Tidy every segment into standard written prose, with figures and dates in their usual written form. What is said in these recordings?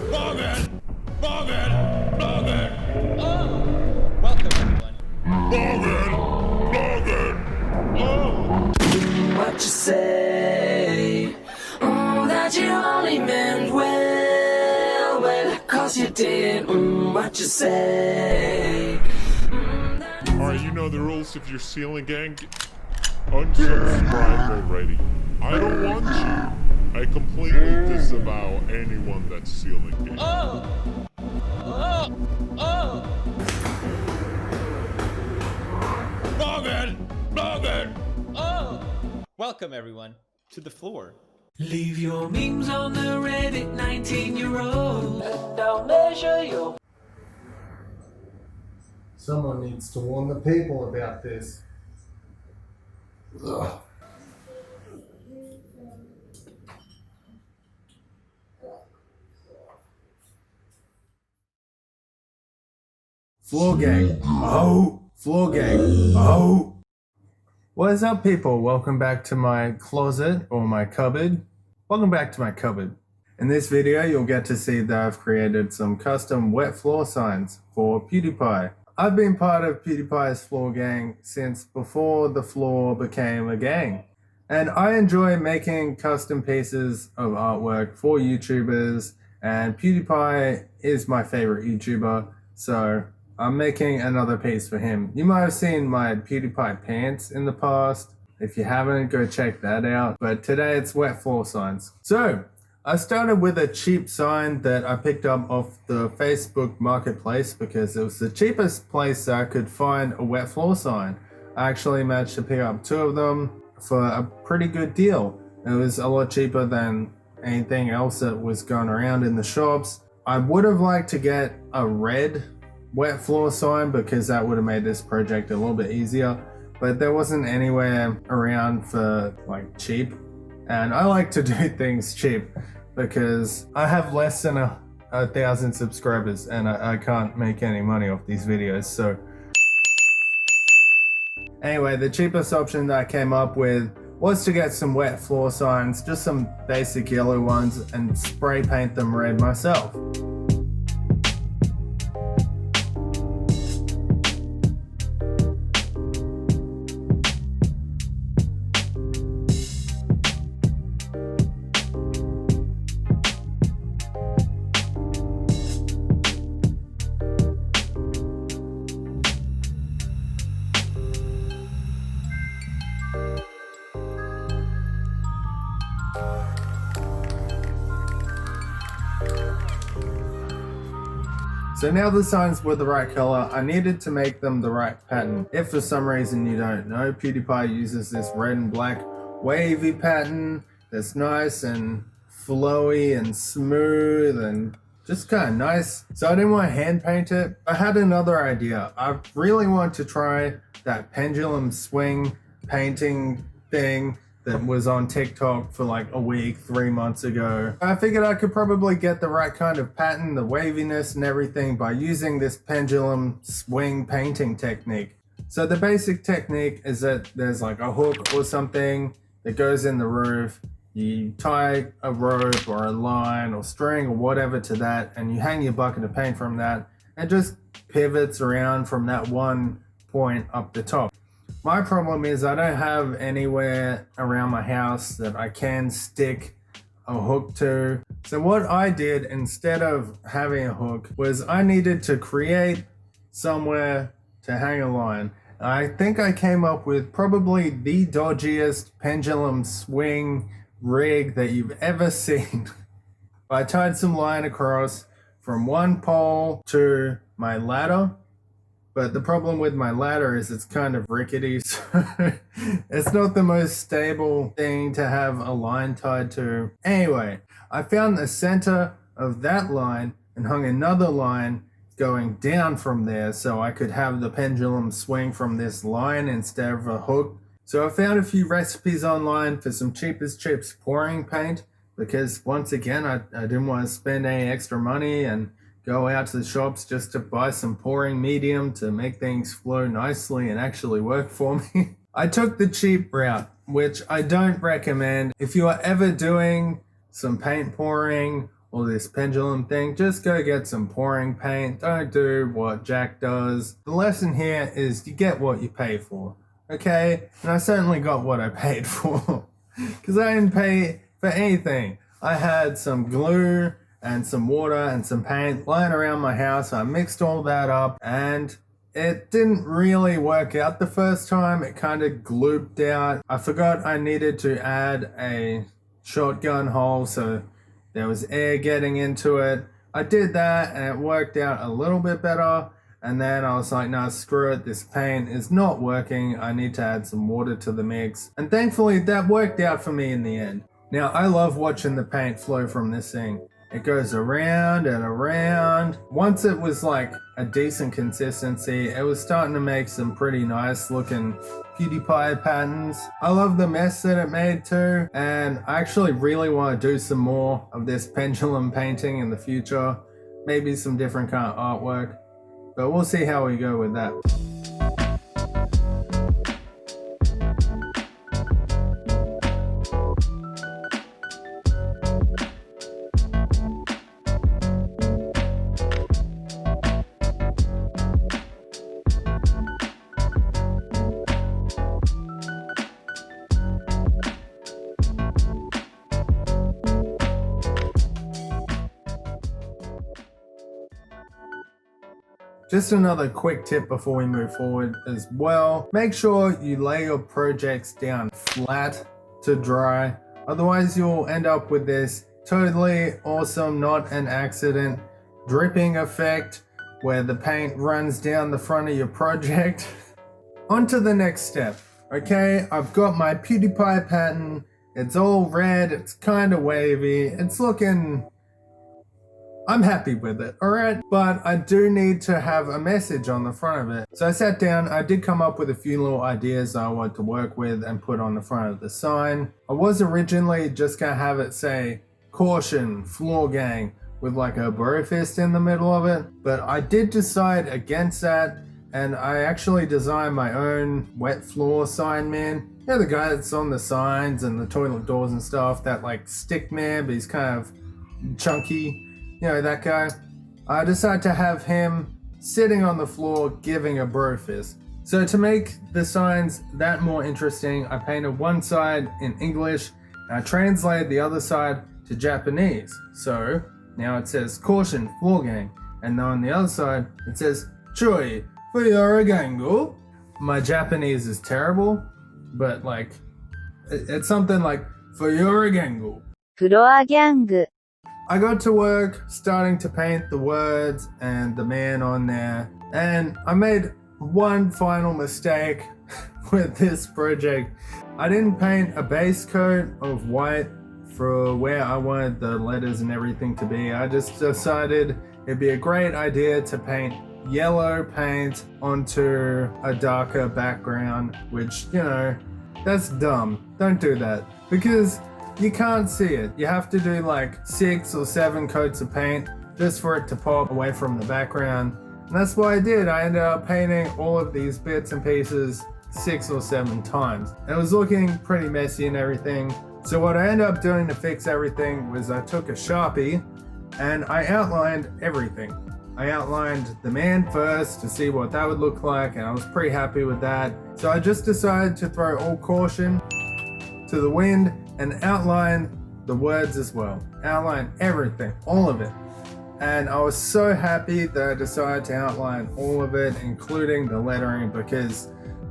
Morgan! Morgan! Morgan! Oh! Welcome, everyone. Morgan! Morgan! Oh! What you say? That you only meant well, 'cause you did. What you say? Alright, you know the rules. If you're stealing, gang, unsubscribe already. I don't want you. I completely disavow anyone that's stealing, gang. Oh! Oh! Oh! Morgan! Morgan! Oh! Welcome, everyone, to the floor. Leave your memes on the Reddit 19-year-old. And I'll measure your. Someone needs to warn the people about this. Ugh. Floor gang. Oh! Floor gang. Oh! What is up, people? Welcome back to my closet or my cupboard. Welcome back to my cupboard. In this video, you'll get to see that I've created some custom wet floor signs for Pewdiepie. I've been part of Pewdiepie's floor gang since before the floor became a gang. And I enjoy making custom pieces of artwork for YouTubers, and Pewdiepie is my favorite YouTuber, so I'm making another piece for him. You might have seen my Pewdiepie pants in the past. If you haven't, go check that out. But today it's wet floor signs. So I started with a cheap sign that I picked up off the Facebook marketplace because it was the cheapest place that I could find a wet floor sign. I actually managed to pick up 2 of them for a pretty good deal. It was a lot cheaper than anything else that was going around in the shops. I would have liked to get a red wet floor sign because that would have made this project a little bit easier, but there wasn't anywhere around for like cheap, and I like to do things cheap because I have less than a 1,000 subscribers and I can't make any money off these videos. So anyway, the cheapest option that I came up with was to get some wet floor signs, just some basic yellow ones, and spray paint them red myself. So now the signs were the right color, I needed to make them the right pattern. If for some reason you don't know, Pewdiepie uses this red and black wavy pattern that's nice and flowy and smooth and just kind of nice. So I didn't want to hand paint it. I had another idea. I really want to try that pendulum swing painting thing that was on TikTok for like a week, 3 months ago. I figured I could probably get the right kind of pattern, the waviness and everything by using this pendulum swing painting technique. So the basic technique is that there's like a hook or something that goes in the roof. You tie a rope or a line or string or whatever to that, and you hang your bucket of paint from that, and just pivots around from that one point up the top. My problem is I don't have anywhere around my house that I can stick a hook to. So what I did instead of having a hook was I needed to create somewhere to hang a line. I think I came up with probably the dodgiest pendulum swing rig that you've ever seen. I tied some line across from one pole to my ladder. But the problem with my ladder is it's kind of rickety, so it's not the most stable thing to have a line tied to. Anyway, I found the center of that line and hung another line going down from there so I could have the pendulum swing from this line instead of a hook. So I found a few recipes online for some cheap as chips pouring paint because once again, I didn't want to spend any extra money and go out to the shops just to buy some pouring medium to make things flow nicely and actually work for me. I took the cheap route, which I don't recommend. If you are ever doing some paint pouring all this pendulum thing, just go get some pouring paint. Don't do what Jack does. The lesson here is you get what you pay for, okay? And I certainly got what I paid for, because I didn't pay for anything. I had some glue and some water and some paint lying around my house. I mixed all that up and it didn't really work out the first time. It kind of glooped out. I forgot I needed to add a shotgun hole so there was air getting into it. I did that and it worked out a little bit better. And then I was like, nah, screw it. This paint is not working. I need to add some water to the mix. And thankfully that worked out for me in the end. Now, I love watching the paint flow from this thing. It goes around and around. Once it was like a decent consistency, it was starting to make some pretty nice looking Pewdiepie patterns. I love the mess that it made too, and I actually really want to do some more of this pendulum painting in the future. Maybe some different kind of artwork, but we'll see how we go with that. Just another quick tip before we move forward as well. Make sure you lay your projects down flat to dry. Otherwise you'll end up with this totally awesome, not an accident, dripping effect where the paint runs down the front of your project. On to the next step. Okay, I've got my Pewdiepie pattern. It's all red, it's kind of wavy, it's looking... I'm happy with it, alright? But I do need to have a message on the front of it. So I sat down, I did come up with a few little ideas I wanted to work with and put on the front of the sign. I was originally just gonna have it say, "Caution, floor gang," with like a bro fist in the middle of it. But I did decide against that, and I actually designed my own wet floor sign man. You know, the guy that's on the signs and the toilet doors and stuff, that like stick man, but he's kind of chunky. You know, that guy. I decided to have him sitting on the floor giving a bro fist. So to make the signs that more interesting, I painted one side in English and I translated the other side to Japanese. So now it says "Caution, floor gang," and then on the other side it says "Choi, fuyora gango." My Japanese is terrible, but like it's something like "fuyora gango." フロアギャング I got to work starting to paint the words and the man on there, and I made one final mistake with this project. I didn't paint a base coat of white for where I wanted the letters and everything to be. I just decided it'd be a great idea to paint yellow paint onto a darker background, which, you know, that's dumb. Don't do that, because you can't see it. You have to do like 6 or 7 coats of paint just for it to pop away from the background. And that's what I did. I ended up painting all of these bits and pieces 6 or 7 times. It was looking pretty messy and everything. So what I ended up doing to fix everything was I took a Sharpie and I outlined everything. I outlined the man first to see what that would look like, and I was pretty happy with that. So I just decided to throw all caution to the wind and outline the words as well. Outline everything, all of it. And I was so happy that I decided to outline all of it, including the lettering, because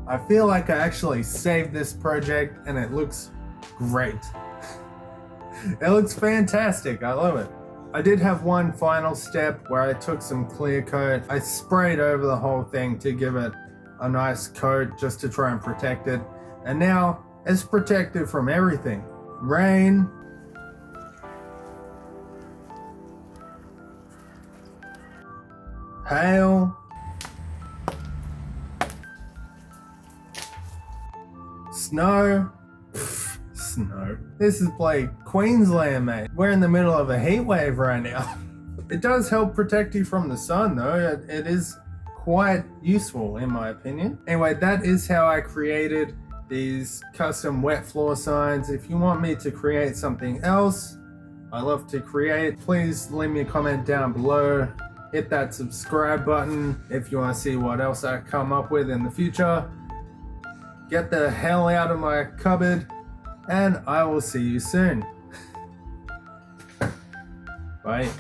I feel like I actually saved this project and it looks great. It looks fantastic, I love it. I did have one final step where I took some clear coat. I sprayed over the whole thing to give it a nice coat just to try and protect it. And now it's protected from everything. Rain, hail, snow. Snow. This is like Queensland, mate. We're in the middle of a heat wave right now. It does help protect you from the sun though. It is quite useful in my opinion. Anyway, that is how I created these custom wet floor signs. If you want me to create something else, I love to create. Please leave me a comment down below. Hit that subscribe button if you want to see what else I come up with in the future. Get the hell out of my cupboard, and I will see you soon. Bye.